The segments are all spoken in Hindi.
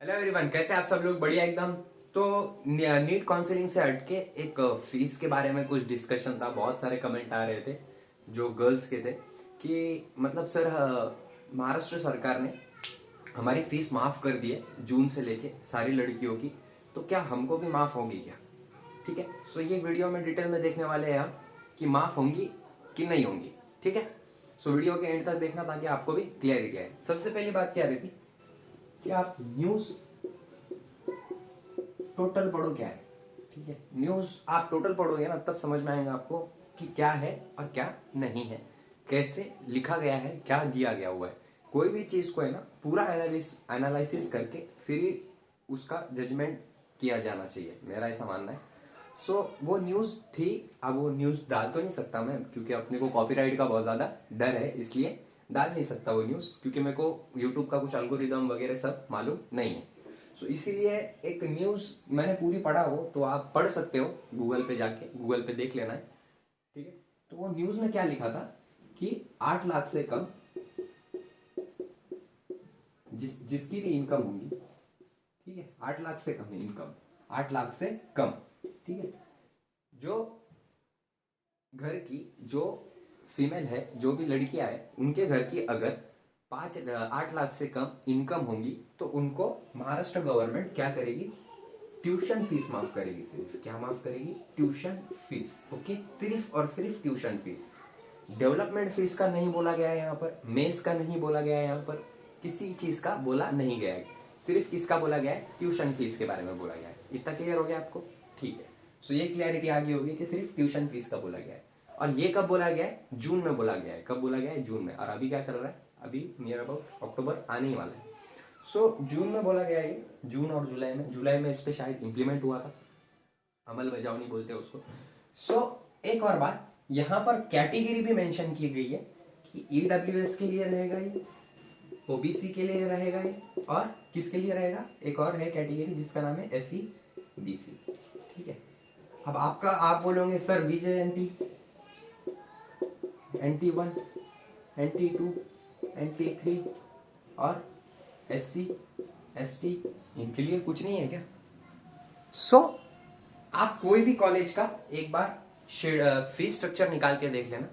हेलो एवरीवन, कैसे आप सब लोग? बढ़िया एकदम। तो नीट काउंसलिंग से हटके एक फीस के बारे में कुछ डिस्कशन था। बहुत सारे कमेंट आ रहे थे जो गर्ल्स के थे कि मतलब सर महाराष्ट्र सरकार ने हमारी फीस माफ कर दी है जून से लेके सारी लड़कियों की, तो क्या हमको भी माफ होगी क्या? ठीक है, सो ये वीडियो में डिटेल में देखने वाले हैं हम कि माफ होंगी कि नहीं होंगी। ठीक है, सो वीडियो के एंड तक देखना ताकि आपको भी क्लियरिटी आए। सबसे पहली बात क्या रहती कि आप न्यूज टोटल पढ़ो क्या है। ठीक है, न्यूज आप टोटल पढ़ोगे ना तब समझ में आएगा आपको कि क्या है और क्या नहीं है, कैसे लिखा गया है, क्या दिया गया हुआ है। कोई भी चीज को है ना पूरा एनालिसिस करके फिर ही उसका जजमेंट किया जाना चाहिए, मेरा ऐसा मानना है। वो न्यूज थी। अब वो न्यूज डाल तो नहीं सकता मैं, क्योंकि अपने को कॉपीराइट का बहुत ज्यादा डर है, इसलिए डाल नहीं सकता वो न्यूज, क्योंकि मेरे को यूट्यूब का कुछ एल्गोरिदम वगैरह सब मालूम नहीं है। इसीलिए एक न्यूज मैंने पूरी पढ़ा हो तो आप पढ़ सकते हो, गूगल पे जाके गूगल पे देख लेना है। ठीक है, तो वो न्यूज में क्या लिखा था कि 8 लाख से कम जिसकी भी इनकम होगी, ठीक है, 8 लाख से कम इनकम, 8 लाख से कम, ठीक है, जो घर की जो फीमेल है, जो भी लड़कियां है, उनके घर की अगर 8 लाख से कम इनकम होंगी तो उनको महाराष्ट्र गवर्नमेंट क्या करेगी? ट्यूशन फीस माफ करेगी। सिर्फ क्या माफ करेगी? Tuition fees. ओके, सिर्फ और सिर्फ ट्यूशन फीस। डेवलपमेंट फीस का नहीं बोला गया है यहाँ पर, मेस का नहीं बोला गया है यहाँ पर, किसी चीज का बोला नहीं गया है। सिर्फ किसका बोला गया है? ट्यूशन फीस के बारे में बोला गया है। इतना क्लियर हो गया आपको? ठीक है, सो ये क्लियरिटी आ गई होगी कि सिर्फ ट्यूशन फीस का बोला गया है। और ये कब बोला गया है? जून में बोला गया है। कब बोला गया है? जून में। और अभी क्या चल रहा है? अभी नियर अबाउट अक्टूबर आने ही वाला है। जून में बोला गया है, जून और जुलाई में इस पे शायद इंप्लीमेंट हुआ था, अमल बजावनी बोलते हैं उसको। एक और बात, यहाँ पर कैटेगरी भी मेंशन की गई है कि ईडब्ल्यूएस के लिए रहेगा ये, ओबीसी के लिए रहेगा ये, और किसके लिए रहेगा? एक और है कैटेगरी जिसका नाम है एससी बीसी। ठीक है, अब आप बोलोगे सर विजय NT1 NT2 NT3 और SC ST इनके लिए कुछ नहीं है क्या? आप कोई भी कॉलेज का एक बार फीस स्ट्रक्चर निकाल के देख लेना,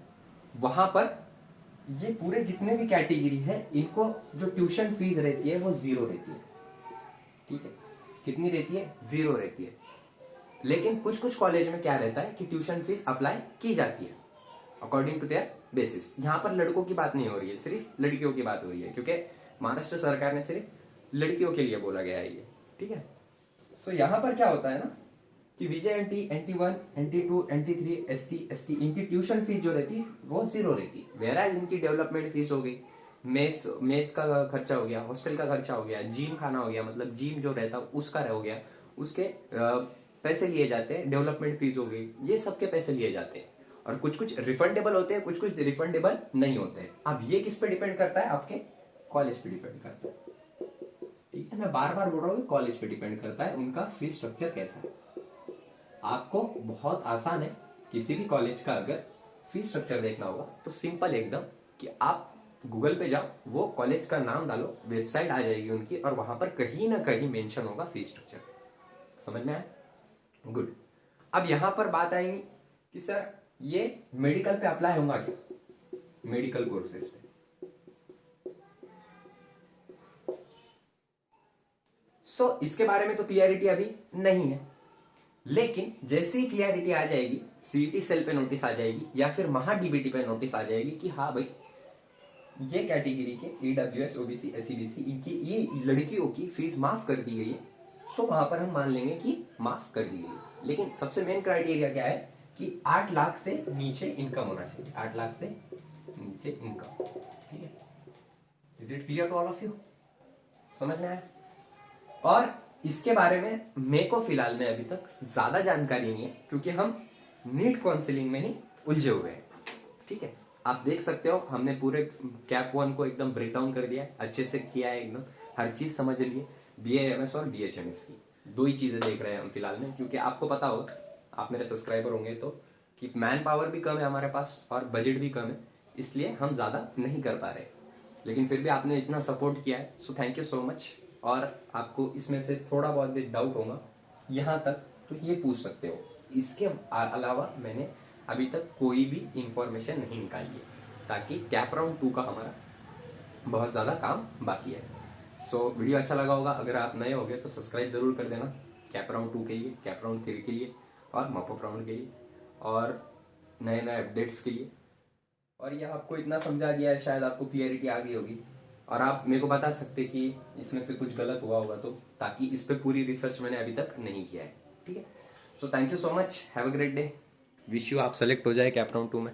वहां पर ये पूरे जितने भी कैटेगरी है इनको जो ट्यूशन फीस रहती है वो 0 रहती है। ठीक है, कितनी रहती है? 0 रहती है। लेकिन कुछ कुछ कॉलेज में क्या रहता है कि ट्यूशन फीस अप्लाई की जाती है अकॉर्डिंग टू देयर बेसिस। यहाँ पर लड़कों की बात नहीं हो रही है, सिर्फ लड़कियों की बात हो रही है, क्योंकि महाराष्ट्र सरकार ने सिर्फ लड़कियों के लिए बोला गया है ये। ठीक है, यहाँ पर क्या होता है ना कि विजय NT1 NT2 NT3 SC ST इनकी ट्यूशन फीस जो रहती है वो 0 रहती है। वेराज इनकी डेवलपमेंट फीस हो गई, मेस का खर्चा हो गया, हॉस्टल का खर्चा हो गया, जिम खाना हो गया, मतलब जिम जो रहता है उसका हो गया, उसके पैसे लिए जाते हैं, डेवलपमेंट फीस हो गई, ये सबके पैसे लिए जाते हैं। और कुछ कुछ रिफंडेबल होते हैं, कुछ कुछ रिफंडेबल नहीं होते हैं। अब ये किस पे डिपेंड करता है? आपके कॉलेज पे डिपेंड करता है। ठीक है, मैं बार बार बोल रहा हूँ, कॉलेज पे डिपेंड करता है उनका फीस स्ट्रक्चर कैसा है। आपको बहुत आसान है, किसी भी कॉलेज का अगर फीस स्ट्रक्चर देखना होगा तो सिंपल एकदम कि आप गूगल पे जाओ, वो कॉलेज का नाम डालो, वेबसाइट आ जाएगी उनकी, और वहां पर कहीं ना कहीं मेंशन होगा फीस स्ट्रक्चर। समझ में आया? गुड। अब यहां पर बात आएगी कि सर ये मेडिकल पे अप्लाई होगा क्या? मेडिकल कोर्सेज पे इसके बारे में तो क्लियरिटी अभी नहीं है, लेकिन जैसे ही क्लियरिटी आ जाएगी, सीईटी सेल पे नोटिस आ जाएगी या फिर महा डीबीटी पे नोटिस आ जाएगी कि हाँ भाई ये कैटेगरी के ईडब्ल्यूएस ओबीसी एससी बीसी इनकी ये लड़कियों की फीस माफ कर दी गई है, वहां पर हम मान लेंगे कि माफ कर दी गई है। लेकिन सबसे मेन क्राइटेरिया क्या है कि 8 लाख से नीचे इनकम होना चाहिए। 8 लाख से नीचे इनकम। ठीक है, is it clear to all of you? समझ में आया? और इसके बारे में मेरे को फिलहाल में अभी तक ज्यादा जानकारी नहीं है, क्योंकि हम नीट काउंसलिंग में ही उलझे हुए हैं। ठीक है, आप देख सकते हो हमने पूरे कैप 1 को एकदम ब्रेक डाउन कर दिया है, अच्छे से किया है, एकदम हर चीज समझ लिए। BAMS और BHMS की 2 ही चीजें देख रहे हैं हम फिलहाल में, क्योंकि आपको पता हो, आप मेरे सब्सक्राइबर होंगे तो, कि मैन पावर भी कम है हमारे पास और बजट भी कम है, इसलिए हम ज्यादा नहीं कर पा रहे। लेकिन फिर भी आपने इतना सपोर्ट किया है, so thank you so much. और आपको इसमें से थोड़ा बहुत भी डाउट होगा यहाँ तक तो ये पूछ सकते हो। इसके अलावा मैंने अभी तक कोई भी इंफॉर्मेशन नहीं निकाली है, ताकि कैप राउंड 2 का हमारा बहुत ज़्यादा काम बाकी है। सो वीडियो अच्छा लगा होगा, अगर आप नए हो गए तो सब्सक्राइब जरूर कर देना कैप राउंड 2 के लिए, कैप राउंड 3 के लिए और मॉपअप राउंड के लिए और नए नए अपडेट्स के लिए। और ये आपको इतना समझा दिया है, शायद आपको क्लियरिटी आ गई होगी और आप मेरे को बता सकते कि इसमें से कुछ गलत हुआ होगा तो, ताकि इस पे पूरी रिसर्च मैंने अभी तक नहीं किया है। ठीक है, so thank you so much, have a great day, wish you आप सेलेक्ट हो जाए कैप राउंड 2 में।